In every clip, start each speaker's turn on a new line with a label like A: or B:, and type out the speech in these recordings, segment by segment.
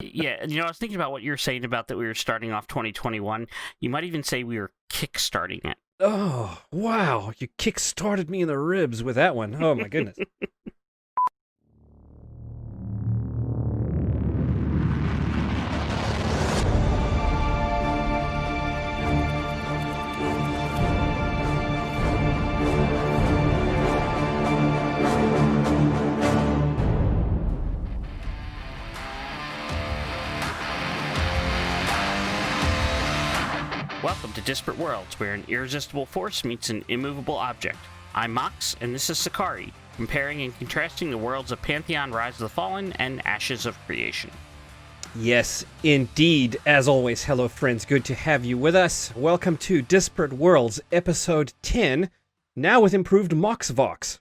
A: Yeah, I was thinking about what you were saying about that we were starting off 2021. You might even say we were kickstarting it.
B: Oh, wow. You kick-started me in the ribs with that one. Oh, my goodness.
A: Welcome to Disparate Worlds, where an irresistible force meets an immovable object. I'm Mox, and this is Sechari, comparing and contrasting the worlds of Pantheon, Rise of the Fallen, and Ashes of Creation.
B: Yes, indeed. As always, hello, friends. Good to have you with us. Welcome to Disparate Worlds, Episode 10, now with improved Mox Vox.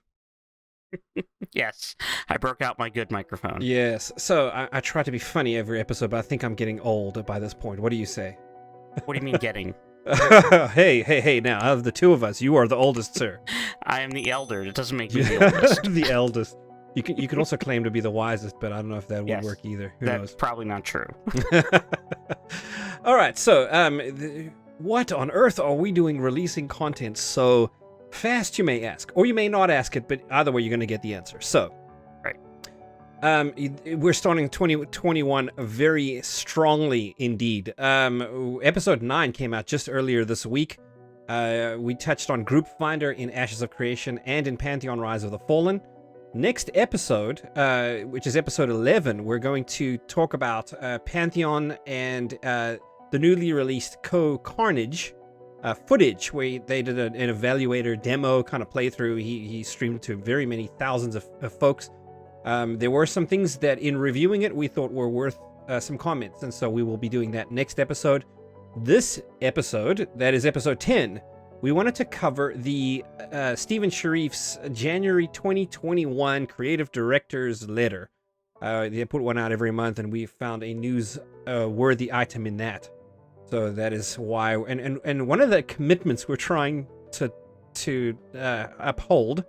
A: Yes, I broke out my good microphone.
B: Yes, so I try to be funny every episode, but I think I'm getting old by this point. What do you say?
A: What do you mean getting?
B: Hey, now, of the two of us, you are the oldest, sir.
A: I am the elder. It doesn't make me the oldest.
B: The eldest. You can also claim to be the wisest, but I don't know if that would work either. Who
A: That's
B: knows?
A: probably not true.
B: All right, so what on earth are we doing releasing content so fast, you may ask? Or you may not ask it, but either way, you're going to get the answer. So,
A: right.
B: We're starting 2021 very strongly indeed. Episode 9 came out just earlier this week. We touched on Group Finder in Ashes of Creation and in Pantheon, Rise of the Fallen. Next episode, which is episode 11, we're going to talk about Pantheon and the newly released Carnage footage, where they did an evaluator demo kind of playthrough. He streamed to very many thousands of folks. There were some things that in reviewing it we thought were worth some comments, and so we will be doing that next episode. This episode, that is episode 10, we wanted to cover the Stephen Sharif's January 2021 Creative Director's Letter. They put one out every month, and we found a news-worthy item in that. So that is why, and one of the commitments we're trying to uphold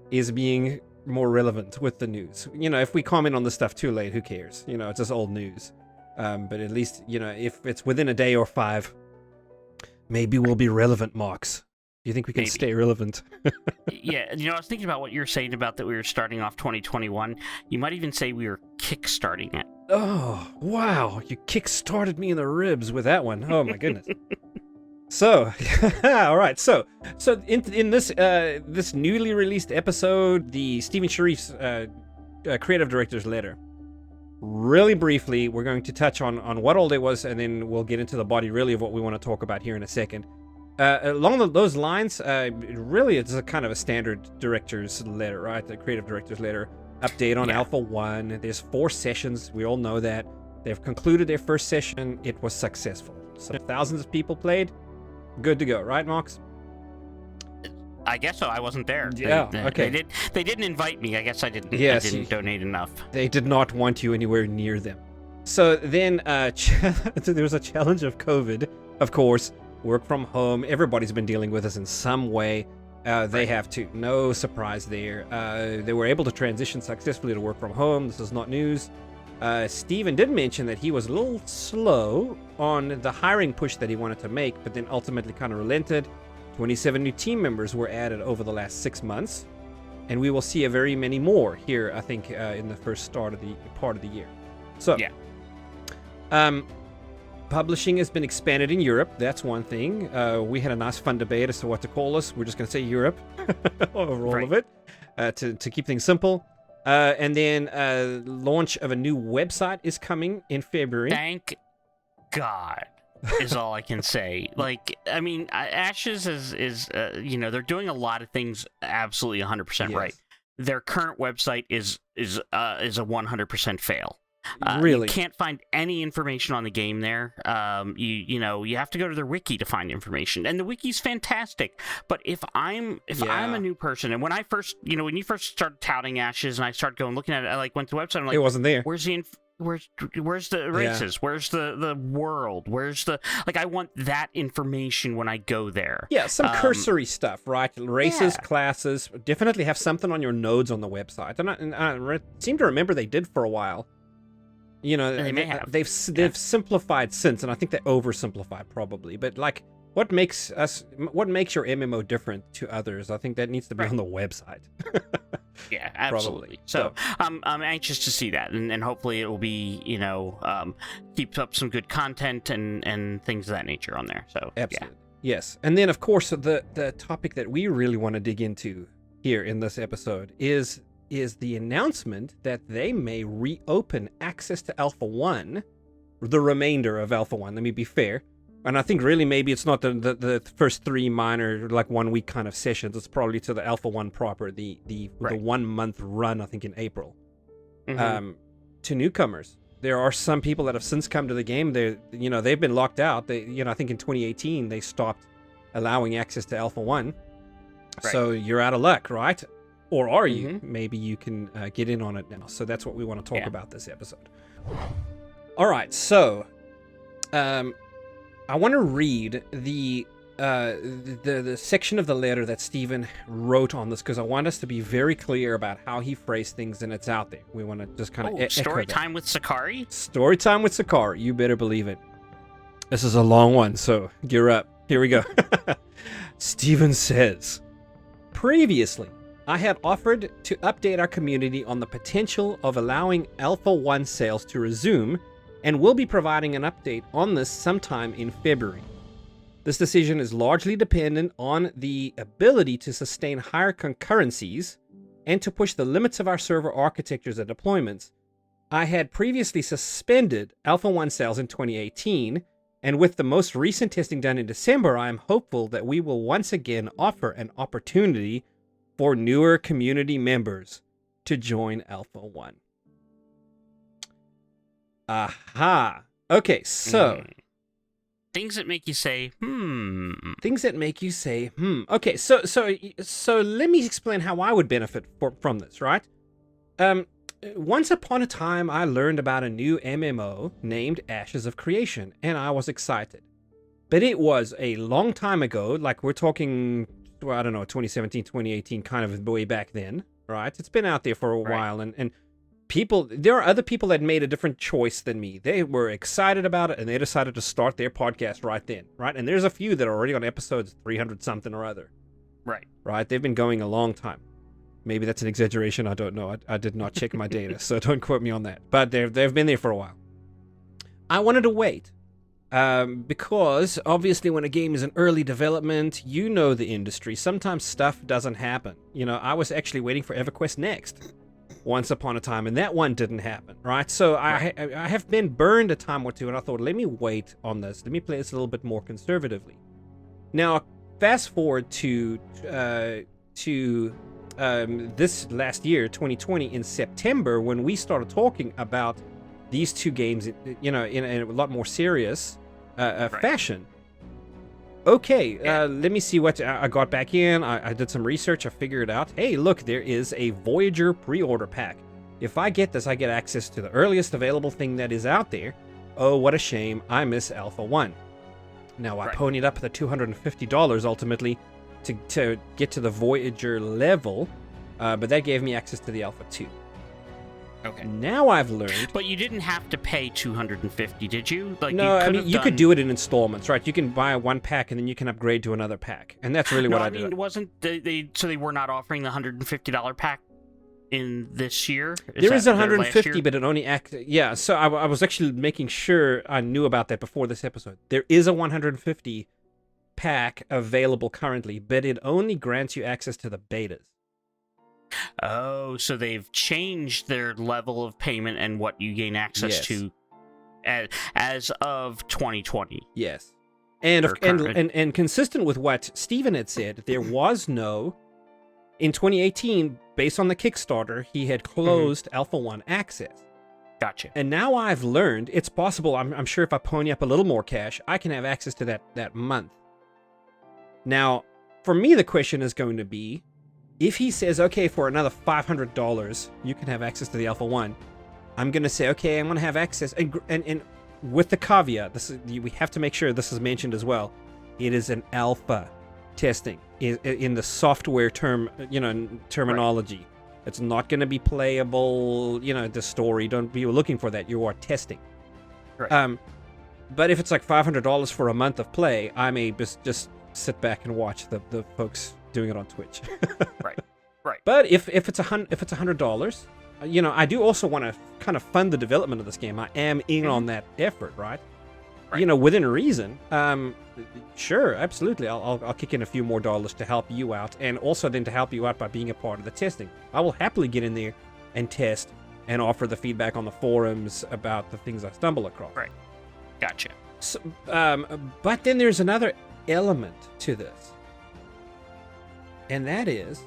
B: is being more relevant with the news. If we comment on the stuff too late, who cares? It's just old news. But at least, if it's within a day or 5, maybe we'll be relevant, Mox. Do you think we can stay relevant?
A: Yeah, I was thinking about what you were saying about that we were starting off 2021. You might even say we were kickstarting it.
B: Oh, wow. You kick-started me in the ribs with that one. Oh, my goodness. So, all right. So in this newly released episode, the Stephen Sharif's Creative Director's Letter. Really briefly, we're going to touch on what all it was, and then we'll get into the body really of what we want to talk about here in a second. Along those lines, really it's a kind of a standard director's letter, right? The Creative Director's Letter. Update on Alpha 1. There's 4 sessions. We all know that. They've concluded their first session. It was successful. So thousands of people played. Good to go, right, Mox?
A: I guess so. I wasn't there.
B: Yeah, okay.
A: They didn't invite me. I guess I didn't.
B: Yes,
A: I didn't donate enough.
B: They did not want you anywhere near them. So then there was a challenge of COVID, of course. Work from home. Everybody's been dealing with this in some way. They have to. No surprise there. They were able to transition successfully to work from home. This is not news. Steven did mention that he was a little slow on the hiring push that he wanted to make, but then ultimately kind of relented. 27 new team members were added over the last 6 months, and we will see a very many more here, I think, in the first part of the year. So, yeah. Publishing has been expanded in Europe. That's one thing. We had a nice fun debate as to what to call us. We're just going to say Europe over all of it to keep things simple. And then launch of a new website is coming in February.
A: Thank God is all I can say. Ashes is they're doing a lot of things absolutely 100% right. Their current website is a 100% fail.
B: Really?
A: You can't find any information on the game there. You have to go to their wiki to find information, and the wiki's fantastic. But if I'm a new person, and when I first, when you first started touting Ashes, and I started going looking at it, I went to the website. I'm like,
B: it wasn't there.
A: Where's the races? Yeah. Where's the world? Where's the I want that information when I go there.
B: Yeah, some cursory stuff, right? Races, classes. Definitely have something on your nodes on the website. And I seem to remember they did for a while. You know,
A: They may have.
B: they've simplified since, and I think they oversimplified probably. But like, what makes your MMO different to others? I think that needs to be on the website.
A: Yeah, absolutely. So I'm anxious to see that, and hopefully it will be, keeps up some good content and things of that nature on there. So
B: absolutely, yes. And then of course the topic that we really want to dig into here in this episode is the announcement that they may reopen access to Alpha 1, the remainder of Alpha 1. Let me be fair. And I think really maybe it's not the first 3 minor, like 1 week kind of sessions. It's probably to the Alpha 1 proper, the 1 month run, I think, in April. To newcomers. There are some people that have since come to the game. They've been locked out. I think in 2018 they stopped allowing access to Alpha 1. Right. So you're out of luck, right? Or are you? Maybe you can get in on it now. So that's what we want to talk about this episode. All right, so I want to read the section of the letter that Stephen wrote on this, because I want us to be very clear about how he phrased things, and it's out there. We want to just kind of
A: story time with Sechari?
B: Story time with Sechari. You better believe it. This is a long one, so gear up. Here we go. Stephen says, previously, I had offered to update our community on the potential of allowing Alpha 1 sales to resume, and will be providing an update on this sometime in February. This decision is largely dependent on the ability to sustain higher concurrencies and to push the limits of our server architectures and deployments. I had previously suspended Alpha 1 sales in 2018, and with the most recent testing done in December, I am hopeful that we will once again offer an opportunity for newer community members to join Alpha 1. Aha. Okay, so
A: things that make you say,
B: Things that make you say, Okay, so let me explain how I would benefit from this, right? Once upon a time, I learned about a new MMO named Ashes of Creation, and I was excited. But it was a long time ago, like we're talking, 2017, 2018, kind of way back then, right? It's been out there for a while, and there are other people that made a different choice than me. They were excited about it, and they decided to start their podcast right then, right? And there's a few that are already on episodes 300 something or other. Right? They've been going a long time. Maybe that's an exaggeration. I don't know. I did not check my data, so don't quote me on that. But they've been there for a while. I wanted to wait. Because obviously when a game is in early development, you know the industry. Sometimes stuff doesn't happen. I was actually waiting for EverQuest Next once upon a time, and that one didn't happen, right? So I have been burned a time or two, and I thought, let me wait on this. Let me play this a little bit more conservatively. Now, fast forward to this last year, 2020, in September, when we started talking about these two games, in a lot more serious fashion. Okay, let me see what I got back in. I did some research. I figured out, hey, look, there is a Voyager pre-order pack. If I get this, I get access to the earliest available thing that is out there. Oh, what a shame. I miss Alpha 1. Now, I ponied up the $250 ultimately to get to the Voyager level, but that gave me access to the Alpha 2.
A: Okay.
B: Now I've learned.
A: But you didn't have to pay $250, did you?
B: No, you could do it in installments, right? You can buy one pack and then you can upgrade to another pack, and that's really what I did.
A: Wasn't so they were not offering the $150 pack in this year?
B: There is $150, but it only yeah. So I was actually making sure I knew about that before this episode. There is a $150 pack available currently, but it only grants you access to the betas.
A: Oh, so they've changed their level of payment and what you gain access to as of 2020.
B: Yes. And consistent with what Stephen had said, there was no... In 2018, based on the Kickstarter, he had closed Alpha 1 access.
A: Gotcha.
B: And now I've learned it's possible, I'm sure if I pony up a little more cash, I can have access to that month. Now, for me, the question is going to be, if he says, okay, for another $500, you can have access to the Alpha 1, I'm going to say, okay, I'm going to have access. And with the caveat, we have to make sure this is mentioned as well. It is an alpha testing in the software terminology. It's not going to be playable. The story. Don't be looking for that. You are testing.
A: Right.
B: But if it's like $500 for a month of play, I may just sit back and watch the folks doing it on Twitch.
A: Right.
B: But if it's $100, I do also want to kind of fund the development of this game. I am in on that effort, right? Within reason. Sure, absolutely. I'll kick in a few more dollars to help you out, and also then to help you out by being a part of the testing. I will happily get in there and test and offer the feedback on the forums about the things I stumble across.
A: Right. Gotcha.
B: So, but then there's another element to this, and that is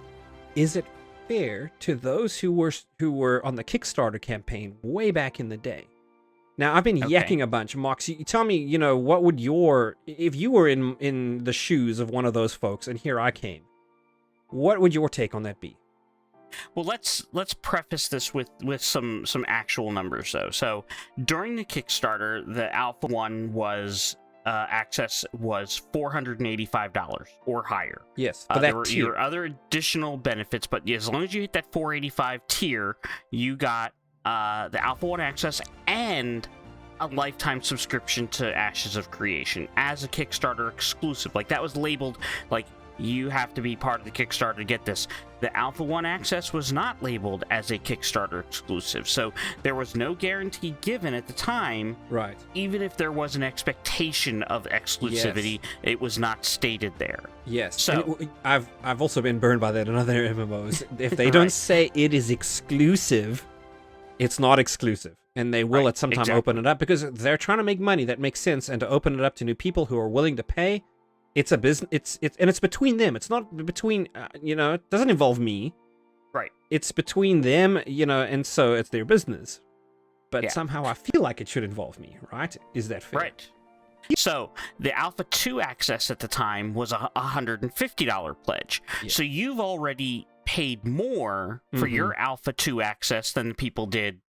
B: it fair to those who were on the Kickstarter campaign way back in the day? Now, I've been yakking a bunch. Mox, you tell me, what would if you were in the shoes of one of those folks, and here I came, what would your take on that be?
A: Well, let's preface this with some actual numbers, though. So, during the Kickstarter, the Alpha 1 was access was $485 or higher.
B: Yes, but
A: there were your other additional benefits, but as long as you hit that $485 tier, you got the Alpha 1 access and a lifetime subscription to Ashes of Creation as a Kickstarter exclusive. Like, that was labeled like you have to be part of the Kickstarter to get this. The Alpha 1 access was not labeled as a Kickstarter exclusive, so there was no guarantee given at the time.
B: Right.
A: Even if there was an expectation of exclusivity, it was not stated there.
B: Yes.
A: So
B: I've also been burned by that in other MMOs. If they don't say it is exclusive, it's not exclusive. And they will at some time open it up because they're trying to make money. That makes sense. And to open it up to new people who are willing to pay, it's a business. It's between them. It's not between, it doesn't involve me.
A: Right.
B: It's between them, and so it's their business. But somehow I feel like it should involve me, right? Is that fair?
A: Right. So the Alpha 2 access at the time was a $150 pledge. Yeah. So you've already paid more for your Alpha 2 access than the people did.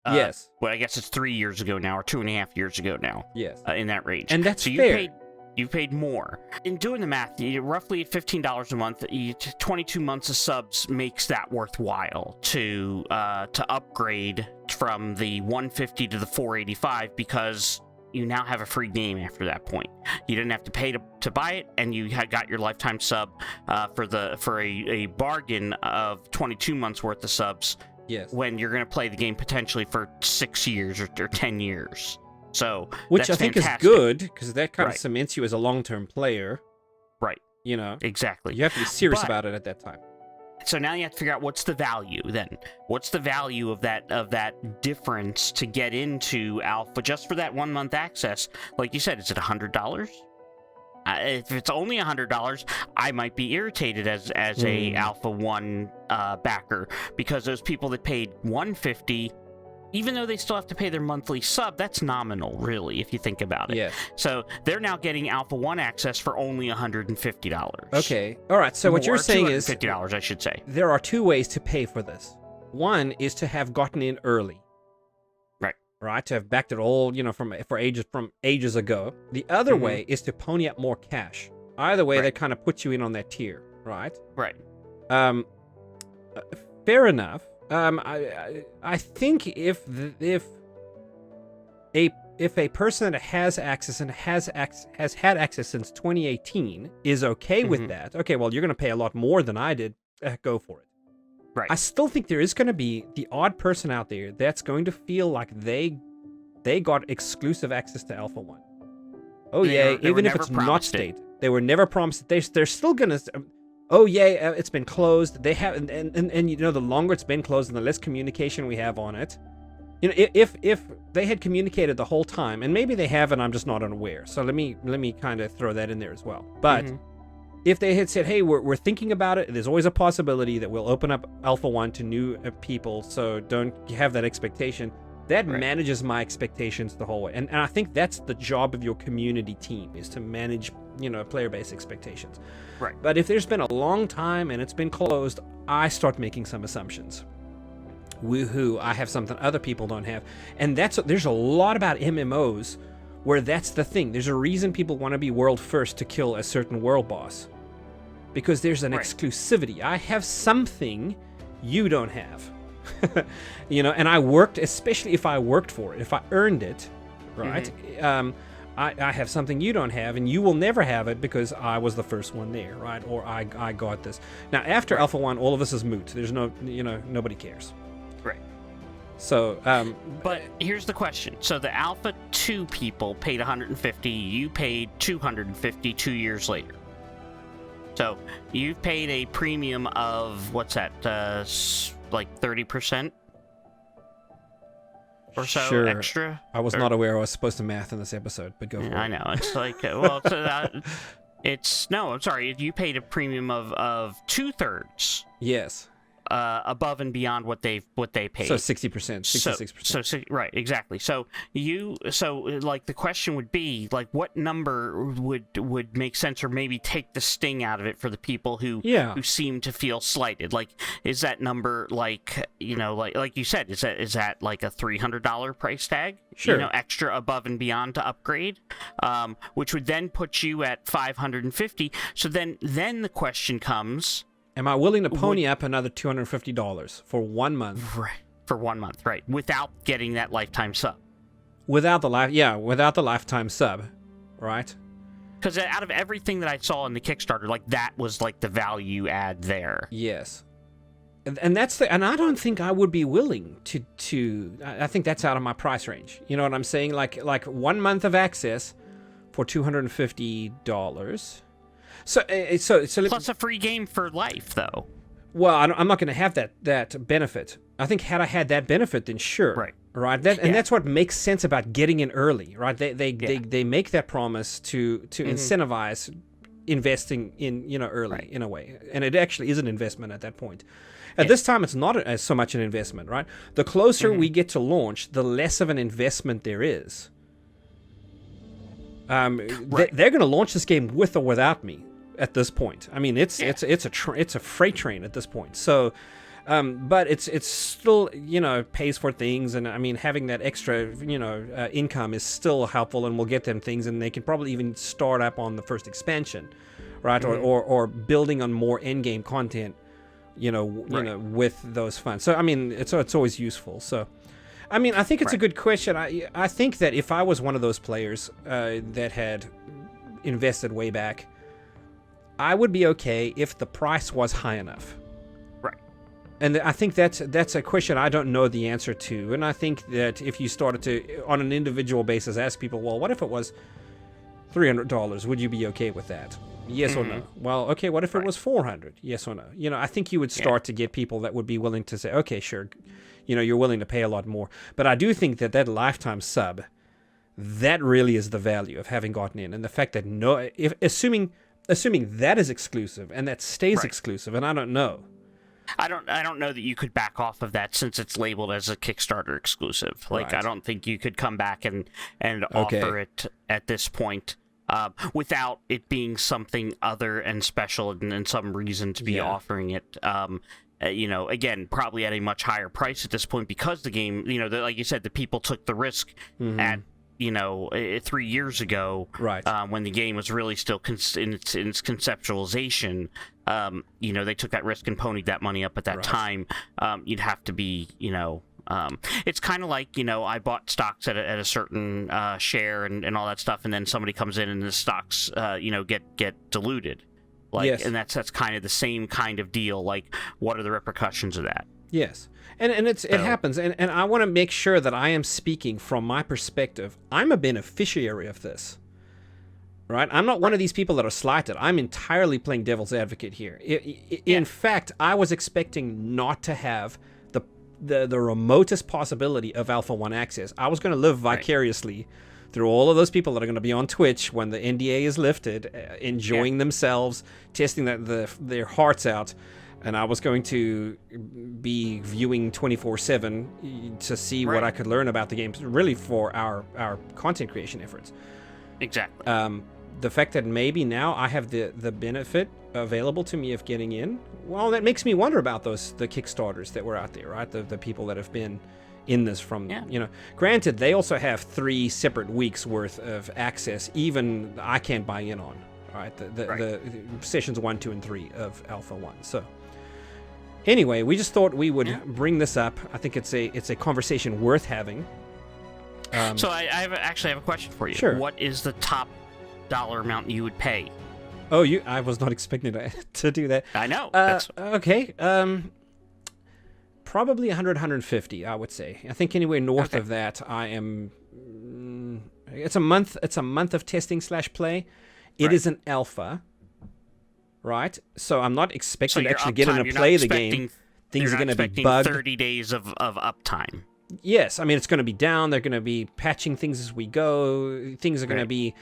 B: Yes.
A: Well, I guess it's 3 years ago now, or 2.5 years ago now.
B: Yes.
A: In that range.
B: And that's
A: so
B: fair.
A: You paid more. In doing the math, roughly $15 a month, 22 months of subs makes that worthwhile to upgrade from the 150 to the 485 because you now have a free game after that point. You didn't have to pay to buy it, and you had got your lifetime sub for a bargain of 22 months worth of subs.
B: Yes.
A: When you're going to play the game potentially for 6 years or 10 years. So,
B: which
A: that's
B: I think
A: fantastic.
B: is good because that kind of cements you as a long-term player.
A: Right.
B: Exactly. You have to be serious about it at that time.
A: So now you have to figure out what's the value then. What's the value of that difference to get into Alpha just for that 1 month access? Like you said, is it $100? If it's only $100, I might be irritated as a Alpha 1 backer because those people that paid $150, even though they still have to pay their monthly sub, that's nominal, really, if you think about it.
B: Yes.
A: So they're now getting Alpha 1 access for only $150.
B: Okay. All right. So what you're saying is
A: $250, I should say.
B: There are two ways to pay for this. One is to have gotten in early. Right, to have backed it all, from ages ago. The other way is to pony up more cash. Either way, that kind of puts you in on that tier, right?
A: Right.
B: Fair enough. I think if a person that has access and has had access since 2018 is okay with that, okay, well, you're going to pay a lot more than I did. Go for it.
A: Right.
B: I still think there is going to be the odd person out there that's going to feel like they got exclusive access to Alpha 1. Oh, yeah, even if it's not stated. They were never promised it. They're still going to... Oh, yeah, it's been closed. They have... And the longer it's been closed and the less communication we have on it... If they had communicated the whole time, and maybe they have and I'm just not unaware, so let me kind of throw that in there as well. But... If they had said, hey, we're thinking about it, there's always a possibility that we'll open up Alpha 1 to new people, so don't have that expectation. That manages my expectations the whole way. And I think that's the job of your community team, is to manage, player-based expectations.
A: Right.
B: But if there's been a long time and it's been closed, I start making some assumptions. Woohoo, I have something other people don't have. And there's a lot about MMOs where that's the thing. There's a reason people want to be world first to kill a certain world boss. Because there's an exclusivity. I have something you don't have. And I worked, especially if I worked for it, if I earned it, right? I have something you don't have, and you will never have it because I was the first one there, right? Or I got this. Now, after Alpha 1, all of this is moot. There's no, nobody cares.
A: Right.
B: So,
A: but here's the question. So the Alpha 2 people paid 150, you paid 250 2 years later. So you've paid a premium of, what's that, like 30%? Or so extra?
B: I was not aware I was supposed to math in this episode, but go for it.
A: I know. It's like, no, I'm sorry. You paid a premium of 2/3.
B: Yes.
A: Above and beyond what they paid.
B: So 60%, 66%.
A: So right, exactly. So like the question would be like, what number would make sense, or maybe take the sting out of it for the people who seem to feel slighted? Like, is that number like like you said, is that like a $300 price tag?
B: Sure.
A: Extra above and beyond to upgrade, which would then put you at 550. So then the question comes.
B: Am I willing to pony up another $250 for 1 month?
A: Right. For 1 month, right. Without getting that lifetime sub.
B: Without the lifetime sub, right?
A: Because out of everything that I saw in the Kickstarter, like that was like the value add there.
B: Yes. And I don't think I would be willing to I think that's out of my price range. You know what I'm saying? Like 1 month of access for $250. So
A: plus a free game for life, though.
B: Well, I'm not going to have that benefit. I think had I had that benefit, then sure, right. That's what makes sense about getting in early, right? They make that promise to incentivize investing in early in a way, and it actually is an investment at that point. At this time, it's not so much an investment, right? The closer we get to launch, the less of an investment there is. They're going to launch this game with or without me at this point. I mean, it's a freight train at this point. So, but it's still pays for things, and I mean having that extra income is still helpful, and will get them things, and they can probably even start up on the first expansion, right? Or building on more end game content, with those funds. So I mean, it's always useful. So. I mean, I think it's a good question. I think that if I was one of those players that had invested way back, I would be okay if the price was high enough.
A: Right.
B: And I think that's a question I don't know the answer to. And I think that if you started to, on an individual basis, ask people, well, what if it was $300? Would you be okay with that? Yes or no? Well, okay, what if it was $400? Yes or no? I think you would start to get people that would be willing to say, okay, sure, you're willing to pay a lot more. But I do think that lifetime sub, that really is the value of having gotten in. And the fact that assuming that is exclusive and that stays exclusive, and I don't know.
A: I don't know that you could back off of that since it's labeled as a Kickstarter exclusive. Like, I don't think you could come back and offer it at this point. Without it being something other and special and some reason to be offering it, again, probably at a much higher price at this point because the game, like you said, the people took the risk at, 3 years ago, when the game was really still in its conceptualization. They took that risk and ponied that money up at that time. You'd have to be, it's kind of like, I bought stocks at a certain share and all that stuff, and then somebody comes in and the stocks, get diluted. And that's kind of the same kind of deal. Like, what are the repercussions of that?
B: Yes. And it happens. And I want to make sure that I am speaking from my perspective. I'm a beneficiary of this. Right? I'm not one of these people that are slighted. I'm entirely playing devil's advocate here. In fact, I was expecting not to have the remotest possibility of Alpha 1 access. I was going to live vicariously through all of those people that are going to be on Twitch when the NDA is lifted, enjoying themselves, testing their hearts out, and I was going to be viewing 24/7 to see what I could learn about the game, really for our content creation efforts.
A: Exactly.
B: The fact that maybe now I have the benefit available to me of getting in, well, that makes me wonder about the Kickstarters that were out there, right? The people that have been in this from, granted, they also have 3 separate weeks worth of access, even I can't buy in on, right? The sessions 1, 2, and 3 of Alpha 1. So Anyway, we just thought we would bring this up. I think it's a conversation worth having.
A: So I actually have a question for you.
B: Sure.
A: What is the top dollar amount you would pay?
B: Oh, I was not expecting to do that.
A: I know.
B: Okay. Probably 100, 150, I would say. I think anywhere north of that, I am. It's a month. It's a month of testing / play. It is an alpha, right? So I'm not expecting to actually get in and play the game. Things are going to be bugged.
A: 30 days of uptime.
B: Yes, I mean it's going to be down. They're going to be patching things as we go. Things are going to be.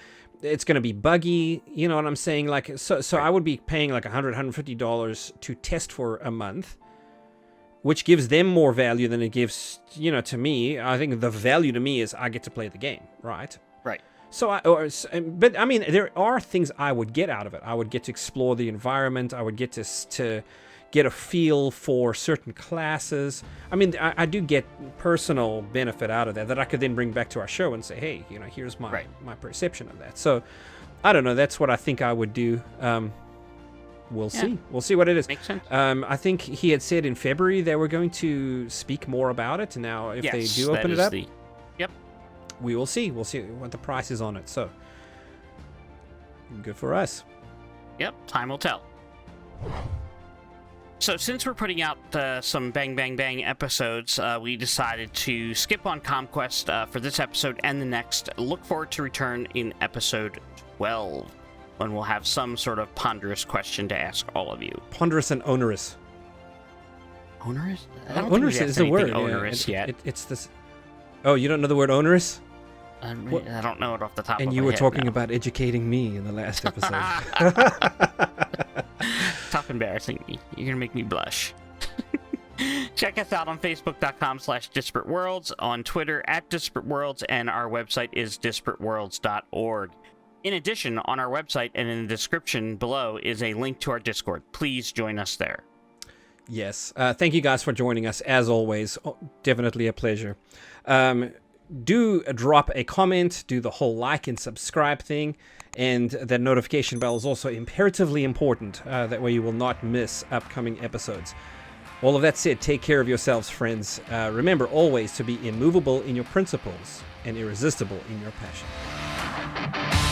B: It's going to be buggy. You know what I'm saying? Like so I would be paying like $100, $150 to test for a month, which gives them more value than it gives, to me. I think the value to me is I get to play the game, right?
A: Right.
B: But I mean, there are things I would get out of it. I would get to explore the environment. I would get to get a feel for certain classes. I mean, I do get personal benefit out of that I could then bring back to our show and say, hey, here's my perception of that. So, I don't know. That's what I think I would do. We'll see. We'll see what it is.
A: Makes sense.
B: I think he had said in February they were going to speak more about it. Now, if they do open it up, we will see. We'll see what the price is on it. So, good for us.
A: Yep, time will tell. So, since we're putting out some Bang Bang Bang episodes, we decided to skip on Comquest for this episode and the next. Look forward to return in episode 12. When we'll have some sort of ponderous question to ask all of you.
B: Ponderous and onerous.
A: Onerous?
B: Onerous is the word.
A: Onerous yet.
B: It's this. Oh, you don't know the word onerous?
A: I don't know it off the top of my head.
B: And you were talking about educating me in the last episode.
A: Stop embarrassing me. You're going to make me blush. Check us out on Facebook.com/Disparate Worlds, on Twitter @Disparate Worlds, and our website is disparateworlds.org. In addition, on our website and in the description below is a link to our Discord. Please join us there.
B: Yes. Thank you guys for joining us, as always. Definitely a pleasure. Do drop a comment, do the whole like and subscribe thing, and that notification bell is also imperatively important. That way you will not miss upcoming episodes. All of that said, take care of yourselves, friends. Remember always to be immovable in your principles and irresistible in your passion.